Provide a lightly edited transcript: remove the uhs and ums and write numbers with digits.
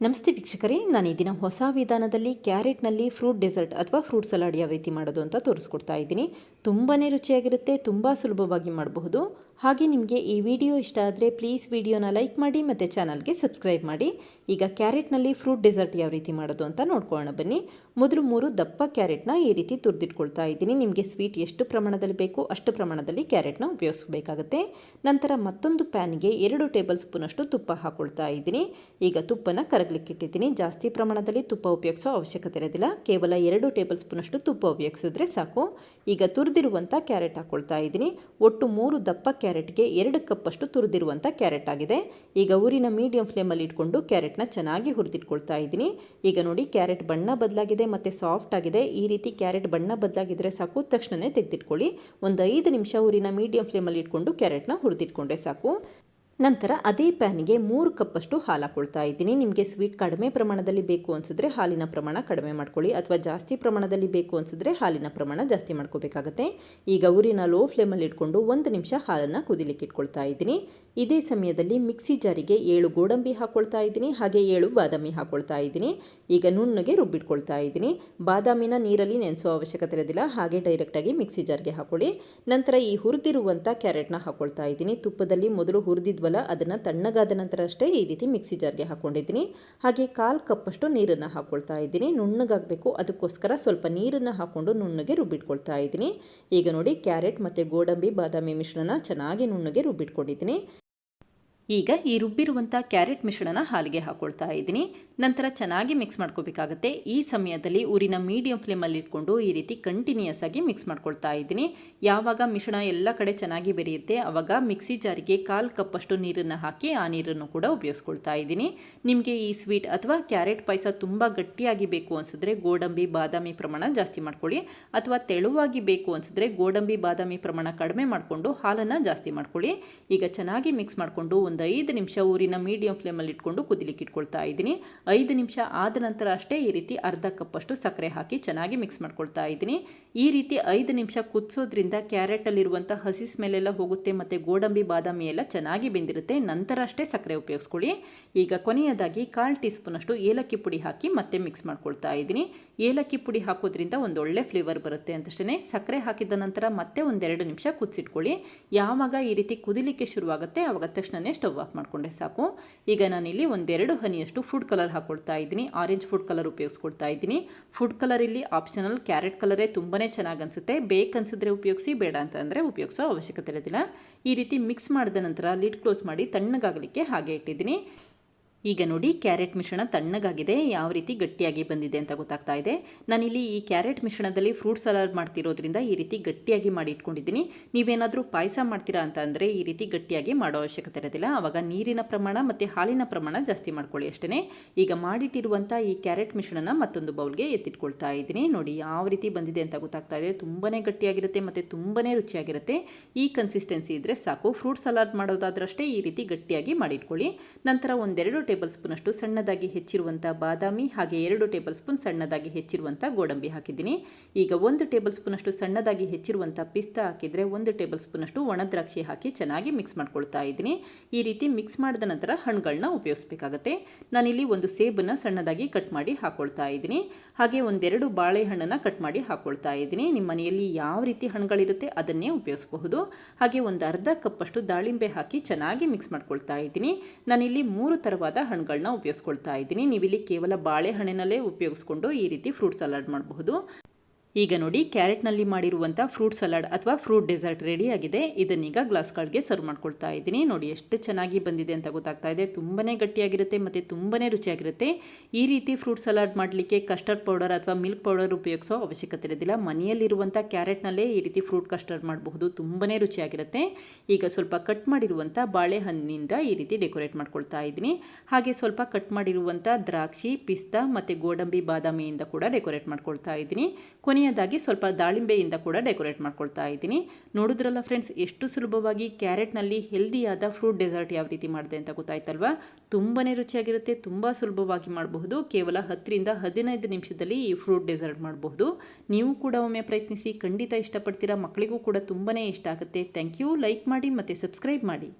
ನಮಸ್ತೆ ವೀಕ್ಷಕರೇ, ನಾನು ಈ ದಿನ ಹೊಸ ವಿಧಾನದಲ್ಲಿ ಕ್ಯಾರೆಟ್ನಲ್ಲಿ ಫ್ರೂಟ್ ಡೆಸರ್ಟ್ ಅಥವಾ ಫ್ರೂಟ್ ಸಲಾಡ್ ಯಾವ ರೀತಿ ಮಾಡೋದು ಅಂತ ತೋರಿಸ್ಕೊಡ್ತಾ ಇದ್ದೀನಿ. ತುಂಬಾ ರುಚಿಯಾಗಿರುತ್ತೆ, ತುಂಬ ಸುಲಭವಾಗಿ ಮಾಡಬಹುದು. ಹಾಗೆ ನಿಮಗೆ ಈ ವಿಡಿಯೋ ಇಷ್ಟ ಆದರೆ ಪ್ಲೀಸ್ ವಿಡಿಯೋನ ಲೈಕ್ ಮಾಡಿ ಮತ್ತು ಚಾನಲ್ಗೆ ಸಬ್ಸ್ಕ್ರೈಬ್ ಮಾಡಿ. ಈಗ ಕ್ಯಾರೆಟ್ನಲ್ಲಿ ಫ್ರೂಟ್ ಡೆಸರ್ಟ್ ಯಾವ ರೀತಿ ಮಾಡೋದು ಅಂತ ನೋಡ್ಕೊಳ್ಳೋಣ ಬನ್ನಿ. ಮೊದಲು 3 ದಪ್ಪ ಕ್ಯಾರೆಟ್ನ ಈ ರೀತಿ ತುರಿದಿಟ್ಕೊಳ್ತಾ ಇದ್ದೀನಿ. ನಿಮಗೆ ಸ್ವೀಟ್ ಎಷ್ಟು ಪ್ರಮಾಣದಲ್ಲಿ ಬೇಕು ಅಷ್ಟು ಪ್ರಮಾಣದಲ್ಲಿ ಕ್ಯಾರೆಟ್ನ ಉಪಯೋಗಿಸಬೇಕಾಗುತ್ತೆ. ನಂತರ ಮತ್ತೊಂದು ಪ್ಯಾನ್ಗೆ 2 ಟೇಬಲ್ ಸ್ಪೂನಷ್ಟು ತುಪ್ಪ ಹಾಕ್ಕೊಳ್ತಾ ಇದ್ದೀನಿ. ಈಗ ತುಪ್ಪನ ಕರಗಲಿಕ್ಕಿಟ್ಟಿದ್ದೀನಿ. ಜಾಸ್ತಿ ಪ್ರಮಾಣದಲ್ಲಿ ತುಪ್ಪ ಉಪಯೋಗಿಸೋ ಅವಶ್ಯಕತೆ ಇರೋದಿಲ್ಲ, ಕೇವಲ 2 ಟೇಬಲ್ ಸ್ಪೂನಷ್ಟು ತುಪ್ಪ ಉಪಯೋಗಿಸಿದ್ರೆ ಸಾಕು. ಈಗ ತುರಿದಿರುವಂಥ ಕ್ಯಾರೆಟ್ ಹಾಕ್ಕೊಳ್ತಾ ಇದ್ದೀನಿ. ಒಟ್ಟು 3 ದಪ್ಪ ಕ್ಯಾರೆಟ್ಗೆ 2 ಕಪ್ಪಷ್ಟು ತುರಿದಿರುವಂಥ ಕ್ಯಾರೆಟ್ ಆಗಿದೆ. ಈಗ ಊರಿನ ಮೀಡಿಯಂ ಫ್ಲೇಮಲ್ಲಿ ಇಟ್ಕೊಂಡು ಕ್ಯಾರೆಟ್ನ ಚೆನ್ನಾಗಿ ಹುರಿದಿಟ್ಕೊಳ್ತಾ ಇದ್ದೀನಿ. ಈಗ ನೋಡಿ, ಕ್ಯಾರೆಟ್ ಬಣ್ಣ ಬದಲಾಗಿದೆ ಮತ್ತು ಸಾಫ್ಟ್ ಆಗಿದೆ. ಈ ರೀತಿ ಕ್ಯಾರೆಟ್ ಬಣ್ಣ ಬದಲಾಗಿದ್ರೆ ಸಾಕು, ತಕ್ಷಣವೇ ತೆಗೆದಿಟ್ಕೊಳ್ಳಿ. ಒಂದು 5 ನಿಮಿಷ ಊರಿನ ಮೀಡಿಯಂ ಫ್ಲೇಮಲ್ಲಿ ಇಟ್ಕೊಂಡು ಕ್ಯಾರೆಟ್ನ ಹುರಿದಿಟ್ಕೊಂಡ್ರೆ ಸಾಕು. ನಂತರ ಅದೇ ಪ್ಯಾನ್ಗೆ 3 ಕಪ್ಪಷ್ಟು ಹಾಲು ಹಾಕ್ಕೊಳ್ತಾ ಇದ್ದೀನಿ. ನಿಮಗೆ ಸ್ವೀಟ್ ಕಡಿಮೆ ಪ್ರಮಾಣದಲ್ಲಿ ಬೇಕು ಅನಿಸಿದ್ರೆ ಹಾಲಿನ ಪ್ರಮಾಣ ಕಡಿಮೆ ಮಾಡ್ಕೊಳ್ಳಿ, ಅಥವಾ ಜಾಸ್ತಿ ಪ್ರಮಾಣದಲ್ಲಿ ಬೇಕು ಅನಿಸಿದ್ರೆ ಹಾಲಿನ ಪ್ರಮಾಣ ಜಾಸ್ತಿ ಮಾಡ್ಕೋಬೇಕಾಗತ್ತೆ. ಈಗ ಊರಿನ ಲೋ ಫ್ಲೇಮಲ್ಲಿ ಇಟ್ಕೊಂಡು 1 ನಿಮಿಷ ಹಾಲನ್ನು ಕುದಿಲಿಕ್ಕೆ ಇಟ್ಕೊಳ್ತಾ ಇದ್ದೀನಿ. ಇದೇ ಸಮಯದಲ್ಲಿ ಮಿಕ್ಸಿ ಜಾರಿಗೆ 7 ಗೋಡಂಬಿ ಹಾಕ್ಕೊಳ್ತಾ ಇದ್ದೀನಿ, ಹಾಗೆ 7 ಬಾದಾಮಿ ಹಾಕ್ಕೊಳ್ತಾ ಇದ್ದೀನಿ. ಈಗ ನುಣ್ಣಗೆ ರುಬ್ಬಿಟ್ಕೊಳ್ತಾ ಇದ್ದೀನಿ. ಬಾದಾಮಿನ ನೀರಲ್ಲಿ ನೆನೆಸೋ ಅವಶ್ಯಕತೆ ಇರೋದಿಲ್ಲ, ಹಾಗೆ ಡೈರೆಕ್ಟಾಗಿ ಮಿಕ್ಸಿ ಜಾರ್ಗೆ ಹಾಕ್ಕೊಳ್ಳಿ. ನಂತರ ಈ ಹುರಿದಿರುವಂಥ ಕ್ಯಾರೆಟ್ನ ಹಾಕ್ಕೊಳ್ತಾ ಇದ್ದೀನಿ. ತುಪ್ಪದಲ್ಲಿ ಮೊದಲು ಹುರಿದಿದ್ವ ಅದನ್ನು ತಣ್ಣಗಾದ ನಂತರ ಅಷ್ಟೇ ಈ ರೀತಿ ಮಿಕ್ಸಿ ಜಾರ್ಗೆ ಹಾಕ್ಕೊಂಡಿದ್ದೀನಿ. ಹಾಗೆ 1/4 ಕಪ್ಪಷ್ಟು ನೀರನ್ನು ಹಾಕ್ಕೊಳ್ತಾ ಇದ್ದೀನಿ. ನುಣ್ಣಗಾಗಬೇಕು, ಅದಕ್ಕೋಸ್ಕರ ಸ್ವಲ್ಪ ನೀರನ್ನು ಹಾಕ್ಕೊಂಡು ನುಣ್ಣಗೆ ರುಬ್ಬಿಟ್ಕೊಳ್ತಾ ಇದ್ದೀನಿ. ಈಗ ನೋಡಿ, ಕ್ಯಾರೆಟ್ ಮತ್ತು ಗೋಡಂಬಿ ಬಾದಾಮಿ ಮಿಶ್ರಣ ಚೆನ್ನಾಗಿ ನುಣ್ಣಗೆ ರುಬ್ಬಿಟ್ಕೊಂಡಿದ್ದೀನಿ. ಈಗ ಈ ರುಬ್ಬಿರುವಂಥ ಕ್ಯಾರೆಟ್ ಮಿಶ್ರಣ ಹಾಲಿಗೆ ಹಾಕ್ಕೊಳ್ತಾ ಇದ್ದೀನಿ. ನಂತರ ಚೆನ್ನಾಗಿ ಮಿಕ್ಸ್ ಮಾಡ್ಕೋಬೇಕಾಗತ್ತೆ. ಈ ಸಮಯದಲ್ಲಿ ಊರಿನ ಮೀಡಿಯಂ ಫ್ಲೇಮಲ್ಲಿ ಇಟ್ಕೊಂಡು ಈ ರೀತಿ ಕಂಟಿನ್ಯೂಯಸ್ ಆಗಿ ಮಿಕ್ಸ್ ಮಾಡ್ಕೊಳ್ತಾ ಇದ್ದೀನಿ. ಯಾವಾಗ ಮಿಶ್ರಣ ಎಲ್ಲ ಕಡೆ ಚೆನ್ನಾಗಿ ಬೆರೆಯುತ್ತೆ ಆವಾಗ ಮಿಕ್ಸಿ ಜಾರಿಗೆ 1/4 ಕಪ್ಪಷ್ಟು ನೀರನ್ನು ಹಾಕಿ ಆ ನೀರನ್ನು ಕೂಡ ಉಪಯೋಗಿಸ್ಕೊಳ್ತಾ ಇದ್ದೀನಿ. ನಿಮಗೆ ಈ ಸ್ವೀಟ್ ಅಥವಾ ಕ್ಯಾರೆಟ್ ಪಾಯಸ ತುಂಬ ಗಟ್ಟಿಯಾಗಿ ಬೇಕು ಅನಿಸಿದ್ರೆ ಗೋಡಂಬಿ ಬಾದಾಮಿ ಪ್ರಮಾಣ ಜಾಸ್ತಿ ಮಾಡ್ಕೊಳ್ಳಿ, ಅಥವಾ ತೆಳುವಾಗಿ ಬೇಕು ಅನಿಸಿದ್ರೆ ಗೋಡಂಬಿ ಬಾದಾಮಿ ಪ್ರಮಾಣ ಕಡಿಮೆ ಮಾಡಿಕೊಂಡು ಹಾಲನ್ನು ಜಾಸ್ತಿ ಮಾಡ್ಕೊಳ್ಳಿ. ಈಗ ಚೆನ್ನಾಗಿ ಮಿಕ್ಸ್ ಮಾಡಿಕೊಂಡು 5 ನಿಮಿಷ ಊರಿನ ಮೀಡಿಯಂ ಫ್ಲೇಮಲ್ಲಿ ಇಟ್ಕೊಂಡು ಕುದಿಲಿಕ್ಕೆ ಇಟ್ಕೊಳ್ತಾ ಇದ್ದೀನಿ. 5 ನಿಮಿಷ ಆದ ನಂತರ ಅಷ್ಟೇ ಈ ರೀತಿ ಅರ್ಧ ಕಪ್ಪಷ್ಟು ಸಕ್ಕರೆ ಹಾಕಿ ಚೆನ್ನಾಗಿ ಮಿಕ್ಸ್ ಮಾಡ್ಕೊಳ್ತಾ ಇದ್ದೀನಿ. ಈ ರೀತಿ 5 ನಿಮಿಷ ಕುದಿಸೋದ್ರಿಂದ ಕ್ಯಾರೆಟಲ್ಲಿರುವಂಥ ಹಸಿ ಸ್ಮೆಲ್ಲೆಲ್ಲ ಹೋಗುತ್ತೆ ಮತ್ತು ಗೋಡಂಬಿ ಬಾದಾಮಿ ಎಲ್ಲ ಚೆನ್ನಾಗಿ ಬೆಂದಿರುತ್ತೆ. ನಂತರ ಅಷ್ಟೇ ಸಕ್ಕರೆ ಉಪಯೋಗಿಸ್ಕೊಳ್ಳಿ. ಈಗ ಕೊನೆಯದಾಗಿ 1/4 ಟೀ ಸ್ಪೂನಷ್ಟು ಏಲಕ್ಕಿ ಪುಡಿ ಹಾಕಿ ಮತ್ತೆ ಮಿಕ್ಸ್ ಮಾಡ್ಕೊಳ್ತಾ ಇದ್ದೀನಿ. ಏಲಕ್ಕಿ ಪುಡಿ ಹಾಕೋದ್ರಿಂದ ಒಂದು ಒಳ್ಳೆ ಫ್ಲೇವರ್ ಬರುತ್ತೆ ಅಂತಷ್ಟೇ. ಸಕ್ಕರೆ ಹಾಕಿದ ನಂತರ ಮತ್ತೆ 1-2 ನಿಮಿಷ ಕುದಿಸಿಟ್ಕೊಳ್ಳಿ. ಯಾವಾಗ ಈ ರೀತಿ ಕುದಿಲಿಕ್ಕೆ ಶುರುವಾಗುತ್ತೆ ಆವಾಗ ತಕ್ಷಣವೇ ಸ್ಟವ್ ಆಫ್ ಮಾಡಿಕೊಂಡ್ರೆ ಸಾಕು. ಈಗ ನಾನಿಲ್ಲಿ 1-2 ಹನಿಯಷ್ಟು ಫುಡ್ ಕಲರ್ ಹಾಕ್ಕೊಳ್ತಾ ಇದ್ದೀನಿ. ಆರೆಂಜ್ ಫುಡ್ ಕಲರ್ ಉಪಯೋಗಿಸ್ಕೊಳ್ತಾ ಇದ್ದೀನಿ. ಫುಡ್ ಕಲರ್ ಇಲ್ಲಿ ಆಪ್ಷನಲ್, ಕ್ಯಾರೆಟ್ ಕಲರೇ ತುಂಬಾ ಚೆನ್ನಾಗಿ ಅನಿಸುತ್ತೆ. ಬೇಕನ್ಸಿದ್ರೆ ಉಪಯೋಗಿಸಿ, ಬೇಡ ಅಂತಂದರೆ ಉಪಯೋಗಿಸೋ ಅವಶ್ಯಕತೆ ಇರೋದಿಲ್ಲ. ಈ ರೀತಿ ಮಿಕ್ಸ್ ಮಾಡಿದ ನಂತರ ಲಿಡ್ ಕ್ಲೋಸ್ ಮಾಡಿ ತಣ್ಣಗಾಗಲಿಕ್ಕೆ ಹಾಗೆ ಇಟ್ಟಿದ್ದೀನಿ. ಈಗ ನೋಡಿ, ಕ್ಯಾರೆಟ್ ಮಿಶ್ರಣ ತಣ್ಣಗಾಗಿದೆ, ಯಾವ ರೀತಿ ಗಟ್ಟಿಯಾಗಿ ಬಂದಿದೆ ಅಂತ ಗೊತ್ತಾಗ್ತಾ ಇದೆ. ನಾನಿಲ್ಲಿ ಈ ಕ್ಯಾರೆಟ್ ಮಿಶ್ರಣದಲ್ಲಿ ಫ್ರೂಟ್ ಸಲಾಡ್ ಮಾಡ್ತಿರೋದ್ರಿಂದ ಈ ರೀತಿ ಗಟ್ಟಿಯಾಗಿ ಮಾಡಿ ಇಟ್ಕೊಂಡಿದ್ದೀನಿ. ನೀವೇನಾದರೂ ಪಾಯಸ ಮಾಡ್ತೀರಾ ಅಂತ ಅಂದರೆ ಈ ರೀತಿ ಗಟ್ಟಿಯಾಗಿ ಮಾಡೋ ಅವಶ್ಯಕತೆ ಇರೋದಿಲ್ಲ. ಆವಾಗ ನೀರಿನ ಪ್ರಮಾಣ ಮತ್ತು ಹಾಲಿನ ಪ್ರಮಾಣ ಜಾಸ್ತಿ ಮಾಡ್ಕೊಳ್ಳಿ ಅಷ್ಟೇ. ಈಗ ಮಾಡಿಟ್ಟಿರುವಂಥ ಈ ಕ್ಯಾರೆಟ್ ಮಿಶ್ರಣ ಮತ್ತೊಂದು ಬೌಲ್ಗೆ ಎತ್ತಿಟ್ಕೊಳ್ತಾ ಇದ್ದೀನಿ. ನೋಡಿ ಯಾವ ರೀತಿ ಬಂದಿದೆ ಅಂತ ಗೊತ್ತಾಗ್ತಾ ಇದೆ. ತುಂಬಾ ಗಟ್ಟಿಯಾಗಿರುತ್ತೆ ಮತ್ತು ತುಂಬಾ ರುಚಿಯಾಗಿರುತ್ತೆ. ಈ ಕನ್ಸಿಸ್ಟೆನ್ಸಿ ಇದ್ದರೆ ಸಾಕು. ಫ್ರೂಟ್ ಸಲಾಡ್ ಮಾಡೋದಾದ್ರಷ್ಟೇ ಈ ರೀತಿ ಗಟ್ಟಿಯಾಗಿ ಮಾಡಿಟ್ಕೊಳ್ಳಿ. ನಂತರ 1-2 ಟೇಬಲ್ ಸ್ಪೂನಷ್ಟು ಸಣ್ಣದಾಗಿ ಹೆಚ್ಚಿರುವಂಥ ಬಾದಾಮಿ, ಹಾಗೆ 2 ಟೇಬಲ್ ಸ್ಪೂನ್ ಸಣ್ಣದಾಗಿ ಹೆಚ್ಚಿರುವಂಥ ಗೋಡಂಬಿ ಹಾಕಿದ್ದೀನಿ. ಈಗ 1 ಟೇಬಲ್ ಸ್ಪೂನಷ್ಟು ಸಣ್ಣದಾಗಿ ಹೆಚ್ಚಿರುವಂಥ ಪಿಸ್ತಾ ಹಾಕಿದರೆ 1 ಟೇಬಲ್ ಸ್ಪೂನಷ್ಟು ಒಣ ದ್ರಾಕ್ಷಿ ಹಾಕಿ ಚೆನ್ನಾಗಿ ಮಿಕ್ಸ್ ಮಾಡ್ಕೊಳ್ತಾ ಇದ್ದೀನಿ. ಈ ರೀತಿ ಮಿಕ್ಸ್ ಮಾಡಿದ ನಂತರ ಹಣ್ಣುಗಳನ್ನ ಉಪಯೋಗಿಸಬೇಕಾಗತ್ತೆ. ನಾನಿಲ್ಲಿ 1 ಸೇಬನ್ನು ಸಣ್ಣದಾಗಿ ಕಟ್ ಮಾಡಿ ಹಾಕ್ಕೊಳ್ತಾ ಇದ್ದೀನಿ. ಹಾಗೆ 1-2 ಬಾಳೆಹಣ್ಣನ್ನು ಕಟ್ ಮಾಡಿ ಹಾಕ್ಕೊಳ್ತಾ ಇದ್ದೀನಿ. ನಿಮ್ಮ ಮನೆಯಲ್ಲಿ ಯಾವ ರೀತಿ ಹಣ್ಣುಗಳಿರುತ್ತೆ ಅದನ್ನೇ ಉಪಯೋಗಿಸಬಹುದು. ಹಾಗೆ 1/2 ಕಪ್ಪಷ್ಟು ದಾಳಿಂಬೆ ಹಾಕಿ ಚೆನ್ನಾಗಿ ಮಿಕ್ಸ್ ಮಾಡ್ಕೊಳ್ತಾ ಇದ್ದೀನಿ. ನಾನಿಲ್ಲಿ 3 ಥರವಾದ ಹಣ್ಣುಗಳನ್ನ ಉಪಯೋಗಿಸ್ಕೊಳ್ತಾ ಇದ್ದೀನಿ. ನೀವಿಲ್ಲಿ ಕೇವಲ ಬಾಳೆಹಣ್ಣಿನಲ್ಲೇ ಉಪಯೋಗಿಸ್ಕೊಂಡು ಈ ರೀತಿ ಫ್ರೂಟ್ ಸಲಾಡ್ ಮಾಡಬಹುದು. ಈಗ ನೋಡಿ, ಕ್ಯಾರೆಟ್ನಲ್ಲಿ ಮಾಡಿರುವಂಥ ಫ್ರೂಟ್ ಸಲಾಡ್ ಅಥವಾ ಫ್ರೂಟ್ ಡೆಸರ್ಟ್ ರೆಡಿಯಾಗಿದೆ. ಇದನ್ನೀಗ ಗ್ಲಾಸ್ಗಳಿಗೆ ಸರ್ವ್ ಮಾಡ್ಕೊಳ್ತಾ ಇದ್ದೀನಿ. ನೋಡಿ ಎಷ್ಟು ಚೆನ್ನಾಗಿ ಬಂದಿದೆ ಅಂತ ಗೊತ್ತಾಗ್ತಾ ಇದೆ. ತುಂಬಾ ಗಟ್ಟಿಯಾಗಿರುತ್ತೆ ಮತ್ತು ತುಂಬಾ ರುಚಿಯಾಗಿರುತ್ತೆ. ಈ ರೀತಿ ಫ್ರೂಟ್ ಸಲಾಡ್ ಮಾಡಲಿಕ್ಕೆ ಕಸ್ಟರ್ಡ್ ಪೌಡರ್ ಅಥವಾ ಮಿಲ್ಕ್ ಪೌಡರ್ ಉಪಯೋಗಿಸೋ ಅವಶ್ಯಕತೆ ಇರೋದಿಲ್ಲ. ಮನೆಯಲ್ಲಿರುವಂಥ ಕ್ಯಾರೆಟ್ನಲ್ಲೇ ಈ ರೀತಿ ಫ್ರೂಟ್ ಕಸ್ಟರ್ಡ್ ಮಾಡಬಹುದು, ತುಂಬಾ ರುಚಿಯಾಗಿರುತ್ತೆ. ಈಗ ಸ್ವಲ್ಪ ಕಟ್ ಮಾಡಿರುವಂಥ ಬಾಳೆಹಣ್ಣಿನಿಂದ ಈ ರೀತಿ ಡೆಕೋರೇಟ್ ಮಾಡ್ಕೊಳ್ತಾ ಇದ್ದೀನಿ. ಹಾಗೆ ಸ್ವಲ್ಪ ಕಟ್ ಮಾಡಿರುವಂಥ ದ್ರಾಕ್ಷಿ, ಪಿಸ್ತಾ ಮತ್ತು ಗೋಡಂಬಿ ಬಾದಾಮಿಯಿಂದ ಕೂಡ ಡೆಕೋರೇಟ್ ಮಾಡ್ಕೊಳ್ತಾ ಇದ್ದೀನಿ. ಕೊನೆಯದಾಗಿ ಸ್ವಲ್ಪ ದಾಳಿಂಬೆಯಿಂದ ಕೂಡ ಡೆಕೋರೇಟ್ ಮಾಡ್ಕೊಳ್ತಾ ಇದ್ದೀನಿ. ನೋಡಿದ್ರಲ್ಲ ಫ್ರೆಂಡ್ಸ್, ಎಷ್ಟು ಸುಲಭವಾಗಿ ಕ್ಯಾರೆಟ್ನಲ್ಲಿ ಹೆಲ್ದಿಯಾದ ಫ್ರೂಟ್ ಡೆಸರ್ಟ್ ಯಾವ ರೀತಿ ಮಾಡಿದೆ ಅಂತ ಗೊತ್ತಾಯ್ತಲ್ವಾ. ತುಂಬಾ ರುಚಿಯಾಗಿರುತ್ತೆ, ತುಂಬ ಸುಲಭವಾಗಿ ಮಾಡಬಹುದು. ಕೇವಲ 10-15 ನಿಮಿಷದಲ್ಲಿ ಈ ಫ್ರೂಟ್ ಡೆಸರ್ಟ್ ಮಾಡಬಹುದು. ನೀವು ಕೂಡ ಒಮ್ಮೆ ಪ್ರಯತ್ನಿಸಿ, ಖಂಡಿತ ಇಷ್ಟಪಡ್ತೀರಾ. ಮಕ್ಕಳಿಗೂ ಕೂಡ ತುಂಬಾ ಇಷ್ಟ ಆಗುತ್ತೆ. Thank you. ಲೈಕ್ ಮಾಡಿ ಮತ್ತು ಸಬ್ಸ್ಕ್ರೈಬ್ ಮಾಡಿ.